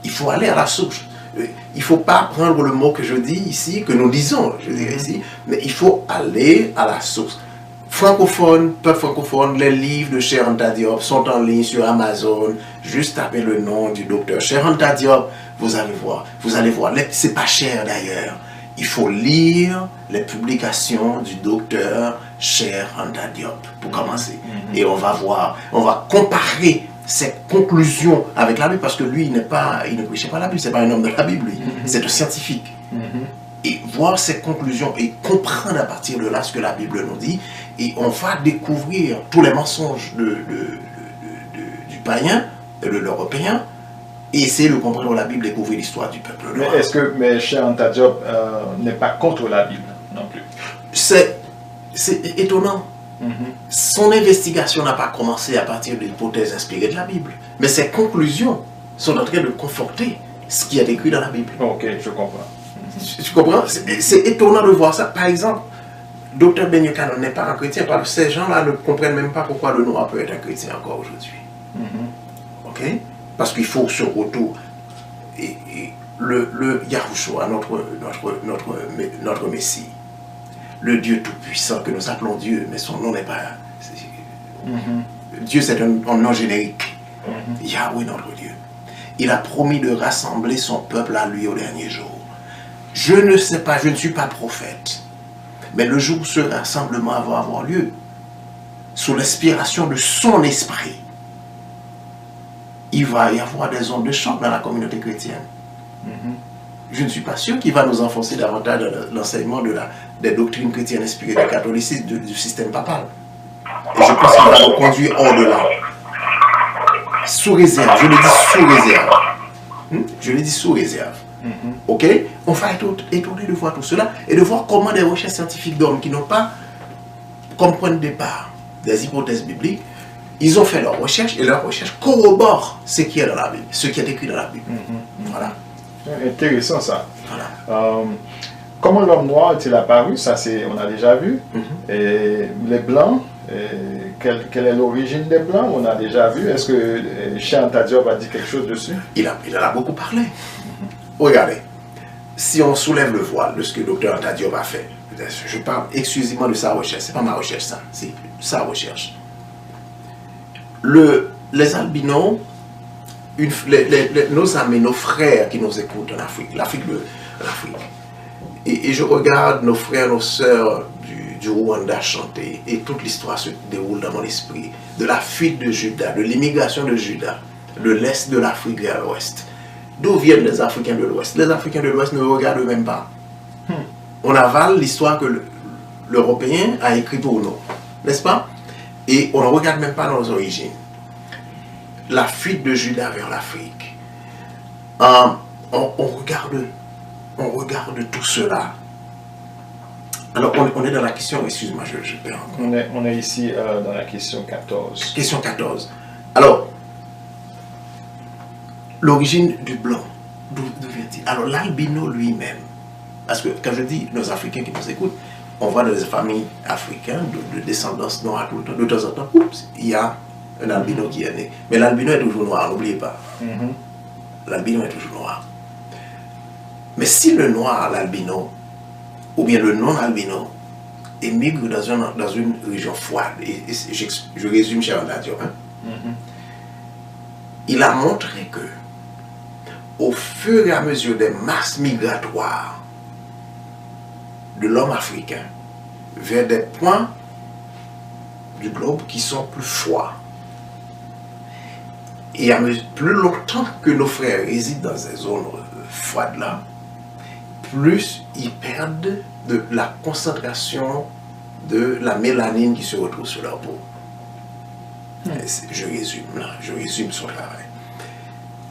Il faut aller à la source. Il ne faut pas prendre le mot que je dis ici, que nous disons, je dirais ici, mais il faut aller à la source. Francophones, peuple francophone, les livres de Cheikh Anta Diop sont en ligne sur Amazon. Juste tapez le nom du docteur Cheikh Anta Diop, vous allez voir. C'est pas cher d'ailleurs. Il faut lire les publications du docteur Cheikh Anta Diop pour commencer. Et on va voir, on va comparer ses conclusions avec la Bible, parce que lui, il ne prêchait pas la Bible, c'est pas un homme de la Bible, lui. C'est un scientifique. Et voir ses conclusions et comprendre à partir de là ce que la Bible nous dit, et on va découvrir tous les mensonges du païen, de l'européen, et essayer de comprendre la Bible, découvrir l'histoire du peuple noir. Mais est-ce que Cheikh Anta Diop n'est pas contre la Bible non plus? C'est étonnant. Son investigation n'a pas commencé à partir de l'hypothèse inspirée de la Bible, mais ses conclusions sont en train de conforter ce qui est écrit dans la Bible. Ok, je comprends. Tu comprends? C'est étonnant de voir ça. Par exemple, Dr. Ben Yokanan n'est pas un chrétien, parce que ces gens-là ne comprennent même pas pourquoi le noir peut être un chrétien encore aujourd'hui. Ok? Parce qu'il faut ce retour. Et le Yahushua, notre Messie, le Dieu Tout-Puissant que nous appelons Dieu, mais son nom n'est pas... Dieu, c'est un nom générique. Yahweh, notre Dieu. Il a promis de rassembler son peuple à lui au dernier jour. Je ne sais pas, je ne suis pas prophète, mais le jour où ce rassemblement va avoir lieu, sous l'inspiration de son esprit, il va y avoir des ondes de choc dans la communauté chrétienne. Je ne suis pas sûr qu'il va nous enfoncer davantage dans l'enseignement des doctrines chrétiennes inspirées du catholicisme, du système papal. Et je pense qu'il va nous conduire au-delà. Sous réserve, je le dis sous réserve. Je le dis sous réserve. Ok? On va être étonné de voir tout cela et de voir comment des recherches scientifiques d'hommes qui n'ont pas comme point de départ des hypothèses bibliques Ils ont fait leurs recherches et leurs recherches corroborent ce qui est dans la Bible, ce qui est écrit dans la Bible. Voilà. Intéressant ça. Voilà. Comment l'homme noir est-il apparu? Ça, on a déjà vu. Et les blancs, quelle est l'origine des blancs? On a déjà vu. Est-ce que Cheikh Anta Diop a dit quelque chose dessus? Il en a beaucoup parlé. Regardez, si on soulève le voile de ce que le docteur Anta Diop a fait, je parle exclusivement de sa recherche, c'est pas ma recherche ça, c'est sa recherche. Les albinos, nos amis, nos frères qui nous écoutent en Afrique, l'Afrique. Et je regarde nos frères, nos sœurs du Rwanda chanter, et toute l'histoire se déroule dans mon esprit, de la fuite de Juda, de l'immigration de Juda, de l'Est de l'Afrique vers l'Ouest. D'où viennent les Africains de l'Ouest? Les Africains de l'Ouest ne regardent même pas. On avale l'histoire que l'Européen a écrit pour nous, n'est-ce pas? Et on ne regarde même pas nos origines. La fuite de Juda vers l'Afrique. On regarde tout cela. Alors, on est dans la question, excuse-moi, je perds encore. On est ici dans la question 14. Question 14. Alors, l'origine du blanc, d'où vient-il? Alors, l'albino lui-même, parce que quand je dis nos Africains qui nous écoutent, on voit dans les familles africaines de descendance noire tout le temps. De temps en temps, oups, il y a un albino qui est né. Mais l'albino est toujours noir, n'oubliez pas. L'albino est toujours noir. Mais si le noir, l'albino, ou bien le non-albino, émigre dans une région froide, et je résume Cheikh Anta Diop, il a montré que, au fur et à mesure des masses migratoires de l'homme africain vers des points du globe qui sont plus froids, et plus longtemps que nos frères résident dans ces zones froides là, plus ils perdent de la concentration de la mélanine qui se retrouve sur leur peau. Je résume son travail.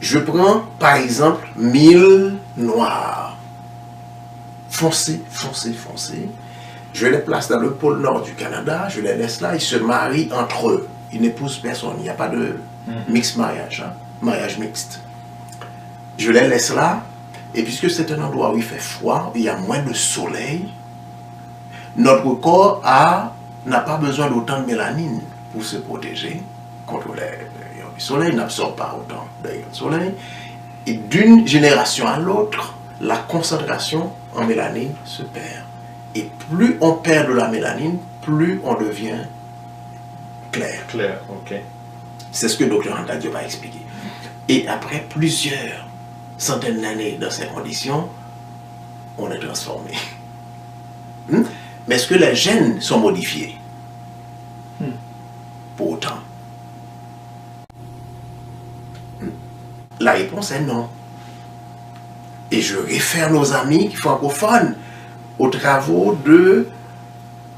Je prends par exemple 1000 noirs, foncés. Je les place dans le pôle nord du Canada, je les laisse là, ils se marient entre eux. Ils n'épousent personne, il n'y a pas de mix mariage, mariage mixte. Je les laisse là, et puisque c'est un endroit où il fait froid, il y a moins de soleil, notre corps n'a pas besoin d'autant de mélanine pour se protéger contre les rayons du soleil, il n'absorbe pas autant de rayons du soleil. Et d'une génération à l'autre, la concentration en mélanine se perd. Et plus on perd de la mélanine, plus on devient clair. Clair, ok. C'est ce que le Dr Anta Diop a expliqué. Et après plusieurs centaines d'années dans ces conditions, on est transformé. Mais est-ce que les gènes sont modifiés? Pour autant. La réponse est non. Et je réfère nos amis francophones aux travaux de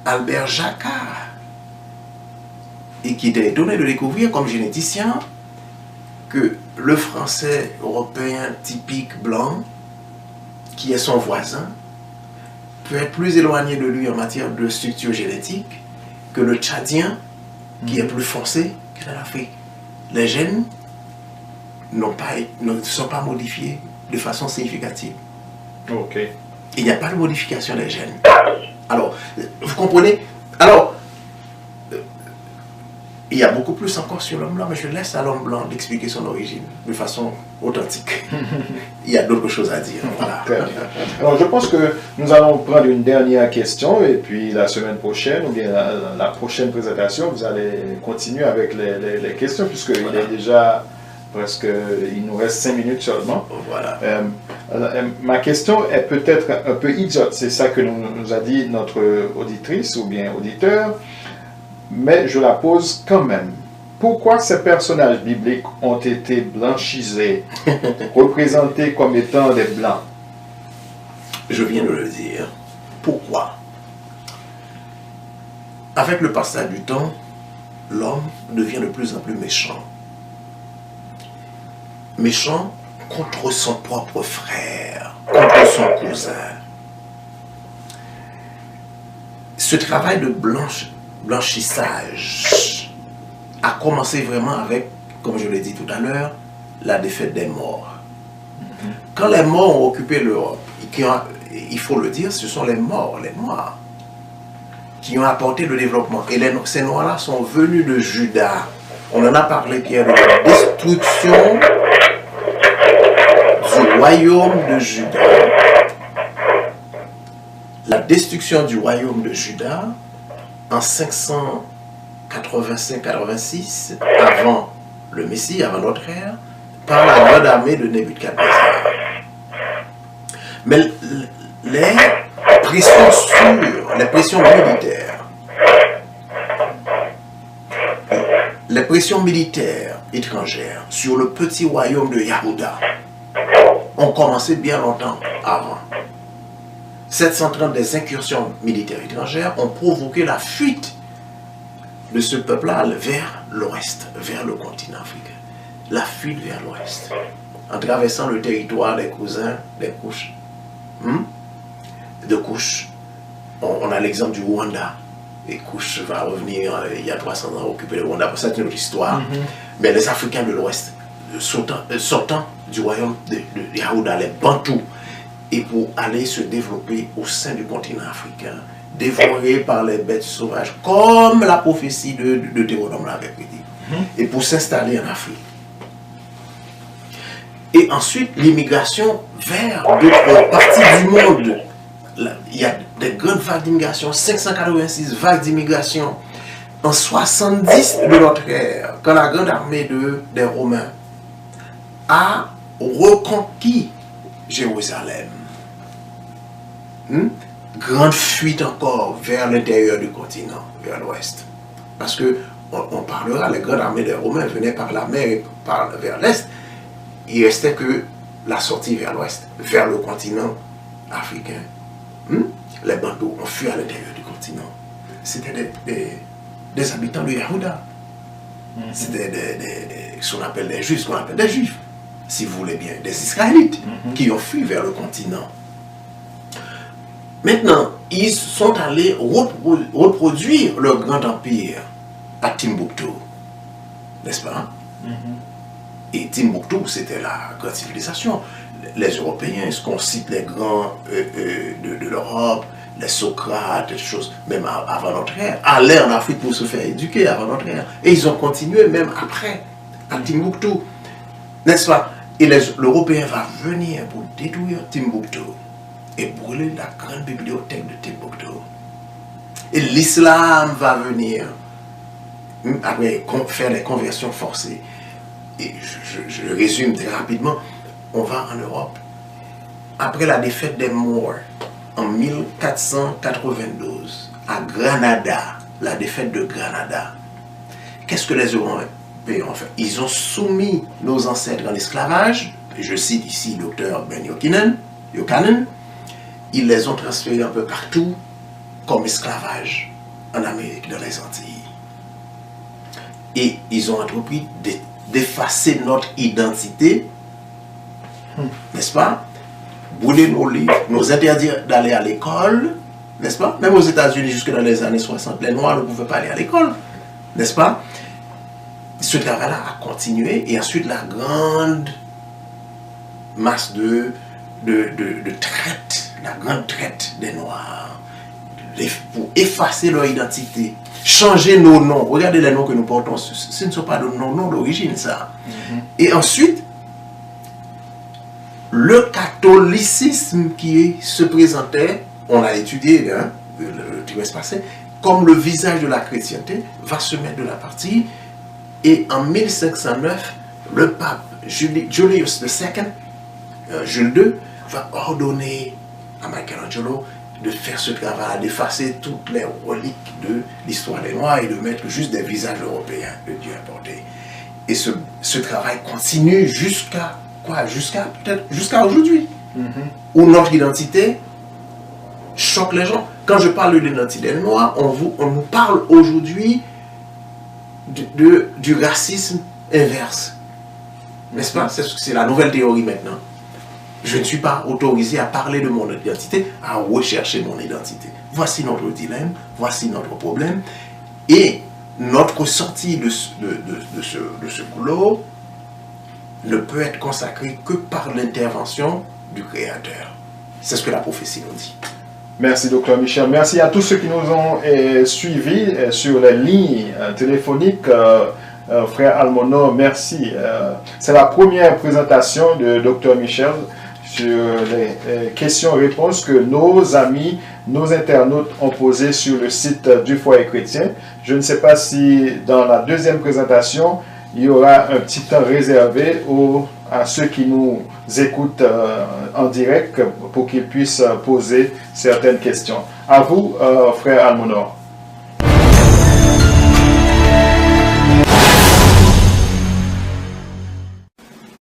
Albert Jacquard, et qui était étonné de découvrir comme généticien que le français européen typique blanc, qui est son voisin, peut être plus éloigné de lui en matière de structure génétique que le tchadien, qui est plus foncé que dans l'Afrique. Les gènes ne sont pas modifiés de façon significative. Ok. Il n'y a pas de modification des gènes. Alors, vous comprenez? Alors, il y a beaucoup plus encore sur l'homme blanc, mais je laisse à l'homme blanc d'expliquer son origine de façon authentique. Il y a d'autres choses à dire. Voilà. Alors, je pense que nous allons prendre une dernière question, et puis la semaine prochaine, ou bien la prochaine présentation, vous allez continuer avec les questions, puisqu'il est déjà presque, il nous reste 5 minutes seulement. Voilà. Ma question est peut-être un peu idiote, c'est ça que nous a dit notre auditrice ou bien auditeur, mais je la pose quand même. Pourquoi ces personnages bibliques ont été blanchisés, représentés comme étant des blancs? Je viens de le dire. Pourquoi? Avec le passage du temps, l'homme devient de plus en plus méchant. Méchant contre son propre frère, contre son cousin. Ce travail de blanchissage a commencé vraiment avec, comme je l'ai dit tout à l'heure, la défaite des morts. Quand les morts ont occupé l'Europe, il faut le dire, ce sont les morts, les Noirs, qui ont apporté le développement. Et ces Noirs-là sont venus de Juda. On en a parlé, Pierre, de la destruction du royaume de Juda. La destruction du royaume de Juda en 585-86, avant le Messie, avant notre ère, par la grande armée de Nebuchadnezzar. Mais les pressions militaires étrangères sur le petit royaume de Yahuda ont commencé bien longtemps avant. 730 des incursions militaires étrangères ont provoqué la fuite de ce peuple-là vers l'ouest, vers le continent africain. La fuite vers l'ouest, en traversant le territoire des cousins, des couches. De Couche. On a l'exemple du Rwanda. Et Couche va revenir il y a 300 ans occuper le Rwanda. C'est une autre histoire. Mais les Africains de l'Ouest, sortant du royaume de Yahuda, les Bantous, et pour aller se développer au sein du continent africain, dévorés par les bêtes sauvages, comme la prophétie de Théodore l'avait prédit, et pour s'installer en Afrique. Et ensuite, l'immigration vers d'autres parties du monde. Il y a des grandes vagues d'immigration, 586 vagues d'immigration en 70 de notre ère, quand la grande armée des Romains a reconquis Jérusalem. Grande fuite encore vers l'intérieur du continent, vers l'ouest. Parce que on parlera, les grandes armées des Romains venaient par la mer et vers l'est. Il restait que la sortie vers l'ouest, vers le continent africain. Les Bantous ont fui à l'intérieur du continent. C'était des habitants de Yahuda. C'était ce qu'on appelle des Juifs, si vous voulez bien, des Israélites qui ont fui vers le continent. Maintenant, ils sont allés reproduire leur grand empire à Timbuktu, n'est-ce pas? Et Timbuktu, c'était la grande civilisation. Les Européens, ce qu'on cite les grands de l'Europe, les Socrates, des choses, même avant notre ère, allaient en Afrique pour se faire éduquer avant notre ère. Et ils ont continué même après, à Timbuktu. N'est-ce pas? Et l'Européen va venir pour détruire Timbuktu et brûler la grande bibliothèque de Timbuktu. Et l'islam va venir après faire des conversions forcées. Et je résume très rapidement. On va en Europe. Après la défaite des Moors en 1492 à Granada, la défaite de Granada, qu'est-ce que les Européens ont fait? Ils ont soumis nos ancêtres en esclavage. Je cite ici le docteur Ben Yochanan. Ils les ont transférés un peu partout comme esclavage en Amérique, dans les Antilles. Et ils ont entrepris d'effacer notre identité, n'est-ce pas? Brûler nos livres, nous interdire d'aller à l'école, n'est-ce pas? Même aux États-Unis, jusque dans les années 60, les Noirs ne pouvaient pas aller à l'école, n'est-ce pas? Ce travail-là a continué, et ensuite la grande masse de traite, la grande traite des Noirs, pour effacer leur identité, changer nos noms. Regardez les noms que nous portons, ce ne sont pas nos noms d'origine, ça. Et ensuite, le catholicisme qui se présentait, on a étudié le trimestre passé, comme le visage de la chrétienté, va se mettre de la partie. Et en 1509, le pape Julius II, Jules II, va ordonner à Michelangelo de faire ce travail, d'effacer toutes les reliques de l'histoire des Noirs et de mettre juste des visages européens de Dieu apportés. Et ce travail continue jusqu'à quoi? Jusqu'à aujourd'hui, où notre identité choque les gens. Quand je parle de l'identité noire, on nous parle aujourd'hui du racisme inverse. N'est-ce pas? C'est la nouvelle théorie maintenant. Je ne suis pas autorisé à parler de mon identité, à rechercher mon identité. Voici notre dilemme, voici notre problème. Et notre sortie de ce boulot ne peut être consacrée que par l'intervention du Créateur. C'est ce que la prophétie nous dit. Merci, Dr Michel. Merci à tous ceux qui nous ont suivis sur les lignes téléphoniques. Frère Almonor, merci. C'est la première présentation de Dr Michel sur les questions-réponses que nos amis, nos internautes ont posées sur le site du Foyer Chrétien. Je ne sais pas si dans la deuxième présentation, il y aura un petit temps réservé à ceux qui nous écoutent en direct pour qu'ils puissent poser certaines questions. À vous, frère Almonor.